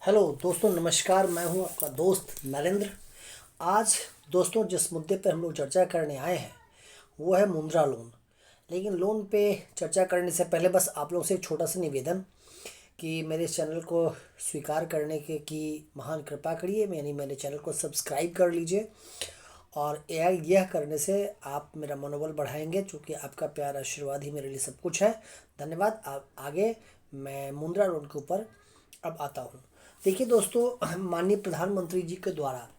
Hello दोस्तों, नमस्कार। मैं हूं आपका दोस्त नरेंद्र। आज दोस्तों जिस मुद्दे पर हम लोग चर्चा करने आए हैं वो है मुद्रा लोन। लेकिन लोन पे चर्चा करने से पहले बस आप लोगों से एक छोटा सा निवेदन कि मेरे इस चैनल को स्वीकार करने के की महान कृपा करिए, यानी मेरे चैनल को सब्सक्राइब कर लीजिए। और यह करने से आप मेरा मनोबल बढ़ाएंगे, क्योंकि आपका प्यार आशीर्वाद ही मेरे लिए सब कुछ है। धन्यवाद। आप आगे मैं मुद्रा लोन के ऊपर अब आता हूँ। देखिए दोस्तों, माननीय प्रधानमंत्री जी के द्वारा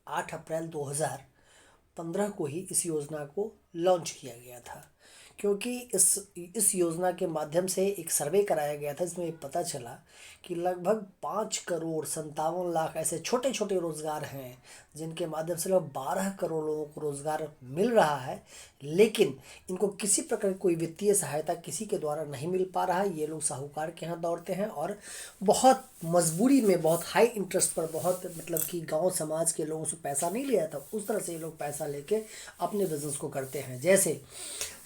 8 अप्रैल 2015 को ही इस योजना को लॉन्च किया गया था, क्योंकि इस योजना के माध्यम से एक सर्वे कराया गया था जिसमें पता चला कि लगभग 5 करोड़ 57 लाख ऐसे छोटे छोटे रोज़गार हैं जिनके माध्यम से लगभग 12 करोड़ लोगों को रोज़गार मिल रहा है, लेकिन इनको किसी प्रकार की कोई वित्तीय सहायता किसी के द्वारा नहीं मिल पा रहा है। ये लोग साहूकार के यहाँ दौड़ते हैं और बहुत मजबूरी में, बहुत हाई इंटरेस्ट पर, बहुत मतलब कि गांव समाज के लोगों से पैसा नहीं लिया था, उस तरह से ये लोग पैसा लेके अपने बिजनेस को करते हैं, जैसे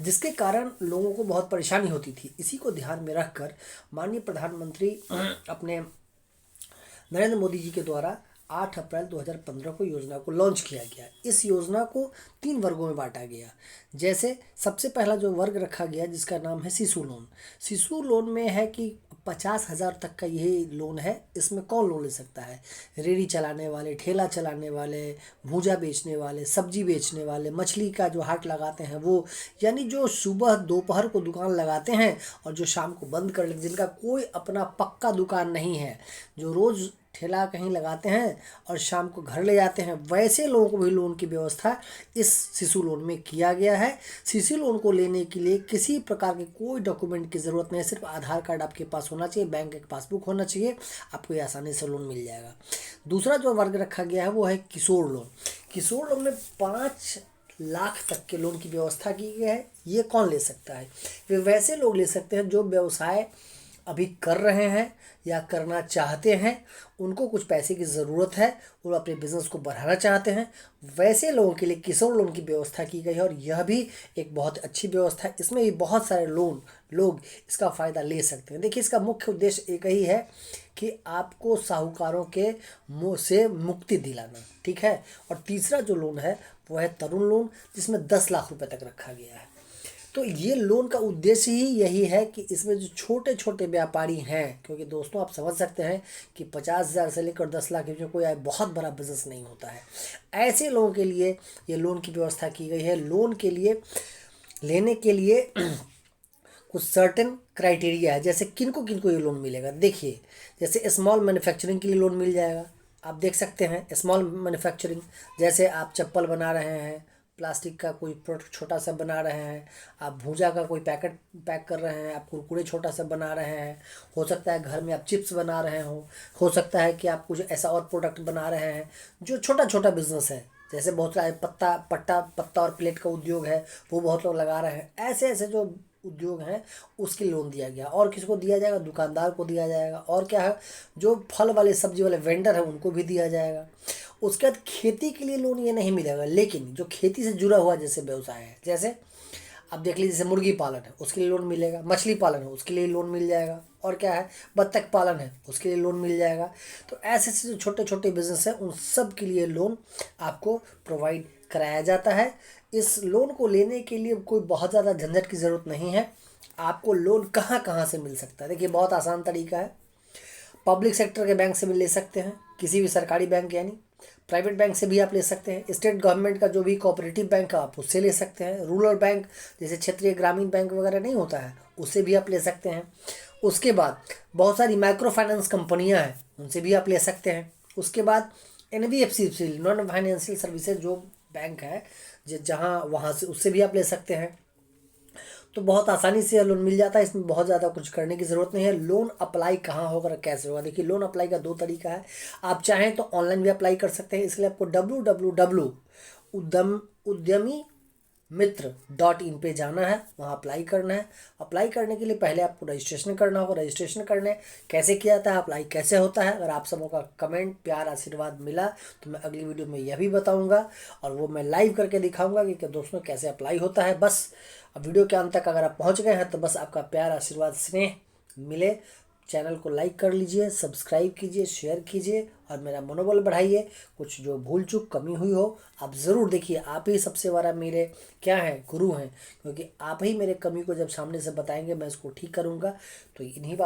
जिसके कारण लोगों को बहुत परेशानी होती थी। इसी को ध्यान में रखकर माननीय प्रधानमंत्री अपने नरेंद्र मोदी जी के द्वारा 8 अप्रैल 2015 को योजना को लॉन्च किया गया। इस योजना को 3 वर्गों में बांटा गया। जैसे सबसे पहला जो वर्ग रखा गया जिसका नाम है शिशु लोन। शिशु लोन में है कि 50,000 तक का यही लोन है। इसमें कौन लोन ले सकता है? रेहड़ी चलाने वाले, ठेला चलाने वाले, भूजा बेचने वाले, सब्जी बेचने वाले, मछली का जो हाट लगाते हैं वो, यानी जो सुबह दोपहर को दुकान लगाते हैं और जो शाम को बंद कर लेते, जिनका कोई अपना पक्का दुकान नहीं है, जो रोज़ ठेला कहीं लगाते हैं और शाम को घर ले जाते हैं, वैसे लोगों को भी लोन की व्यवस्था इस शिशु लोन में किया गया है। शिशु लोन को लेने के लिए किसी प्रकार के कोई डॉक्यूमेंट की ज़रूरत नहीं है, सिर्फ आधार कार्ड आपके पास होना चाहिए, बैंक एक पासबुक होना चाहिए, आपको ये आसानी से लोन मिल जाएगा। दूसरा जो वर्ग रखा गया है वो है किशोर लोन। किशोर लोन में 5 लाख तक के लोन की व्यवस्था की गई है। ये कौन ले सकता है? वे वैसे लोग ले सकते हैं जो व्यवसाय अभी कर रहे हैं या करना चाहते हैं, उनको कुछ पैसे की ज़रूरत है, वो अपने बिज़नेस को बढ़ाना चाहते हैं, वैसे लोगों के लिए किशोर लोन की व्यवस्था की गई है। और यह भी एक बहुत अच्छी व्यवस्था है। इसमें भी बहुत सारे लोग इसका फ़ायदा ले सकते हैं। देखिए, इसका मुख्य उद्देश्य एक ही है कि आपको साहूकारों के मुँह से मुक्ति दिलाना, ठीक है। और तीसरा जो लोन है वो है तरुण लोन, जिसमें 10 लाख रुपए तक रखा गया है। तो ये लोन का उद्देश्य ही यही है कि इसमें जो छोटे छोटे व्यापारी हैं, क्योंकि दोस्तों आप समझ सकते हैं कि 50,000 से लेकर 10 लाख के बीच में कोई बहुत बड़ा बिजनेस नहीं होता है। ऐसे लोगों के लिए ये लोन की व्यवस्था की गई है। लोन के लिए लेने के लिए कुछ सर्टेन क्राइटेरिया है। जैसे किनको किनको ये लोन मिलेगा, देखिए, जैसे स्मॉल मैन्युफैक्चरिंग के लिए लोन मिल जाएगा। आप देख सकते हैं स्मॉल मैन्युफैक्चरिंग, जैसे आप चप्पल बना रहे हैं, प्लास्टिक का कोई प्रोडक्ट छोटा सा बना रहे हैं, आप भूजा का कोई पैकेट पैक कर रहे हैं, आप कुरकुरे छोटा सा बना रहे हैं, हो सकता है घर में आप चिप्स बना रहे हो सकता है कि आप कुछ ऐसा और प्रोडक्ट बना रहे हैं जो छोटा छोटा बिजनेस है। जैसे बहुत सारे पत्ता और प्लेट का उद्योग है, वो बहुत लोग लगा रहे हैं। ऐसे ऐसे जो उद्योग हैं उसके लोन दिया गया। और किसको दिया जाएगा? दुकानदार को दिया जाएगा। और क्या है, जो फल वाले सब्जी वाले वेंडर हैं उनको भी दिया जाएगा। उसके बाद खेती के लिए लोन ये नहीं मिलेगा, लेकिन जो खेती से जुड़ा हुआ जैसे व्यवसाय है, जैसे आप देख लीजिए, जैसे मुर्गी पालन है उसके लिए लोन मिलेगा, मछली पालन है उसके लिए लोन मिल जाएगा, और क्या है, बत्तख पालन है उसके लिए लोन मिल जाएगा। तो ऐसे ऐसे जो छोटे छोटे बिजनेस हैं उन सब के लिए लोन आपको प्रोवाइड कराया जाता है। इस लोन को लेने के लिए कोई बहुत ज़्यादा झंझट की ज़रूरत नहीं है। आपको लोन कहाँ कहाँ से मिल सकता है? देखिए, बहुत आसान तरीका है। पब्लिक सेक्टर के बैंक से भी ले सकते हैं, किसी भी सरकारी बैंक, यानी प्राइवेट बैंक से भी आप ले सकते हैं। स्टेट गवर्नमेंट का जो भी कोऑपरेटिव बैंक है आप उससे ले सकते हैं। रूरल बैंक जैसे क्षेत्रीय ग्रामीण बैंक वगैरह नहीं होता है, उससे भी आप ले सकते हैं। उसके बाद बहुत सारी माइक्रो फाइनेंस कंपनियां हैं, उनसे भी आप ले सकते हैं। उसके बाद NBFC नॉन फाइनेंशियल सर्विसेज जो बैंक है जहाँ, वहाँ से, उससे भी आप ले सकते हैं। तो बहुत आसानी से लोन मिल जाता है। इसमें बहुत ज़्यादा कुछ करने की ज़रूरत नहीं है। लोन अप्लाई कहाँ होगा, कैसे होगा? देखिए, लोन अप्लाई का 2 तरीका है। आप चाहें तो ऑनलाइन भी अप्लाई कर सकते हैं। इसलिए आपको www.udyamimitr.in पे जाना है, वहाँ अप्लाई करना है। अप्लाई करने के लिए पहले आपको रजिस्ट्रेशन करना होगा। रजिस्ट्रेशन करने कैसे किया जाता है, अप्लाई कैसे होता है, अगर आप सबों का कमेंट, प्यार, आशीर्वाद मिला तो मैं अगली वीडियो में यह भी बताऊंगा, और वो मैं लाइव करके दिखाऊंगा कि दोस्तों कैसे अप्लाई होता है। बस अब वीडियो के अंत तक अगर आप पहुँच गए हैं तो बस आपका प्यार, आशीर्वाद, स्नेह मिले चैनल को लाइक कर लीजिए, सब्सक्राइब कीजिए, शेयर कीजिए और मेरा मनोबल बढ़ाइए। कुछ जो भूल चूक कमी हुई हो आप ज़रूर देखिए, आप ही सबसे बड़ा मेरे क्या हैं, गुरु हैं, क्योंकि आप ही मेरे कमी को जब सामने से बताएंगे मैं इसको ठीक करूँगा। तो इन्हीं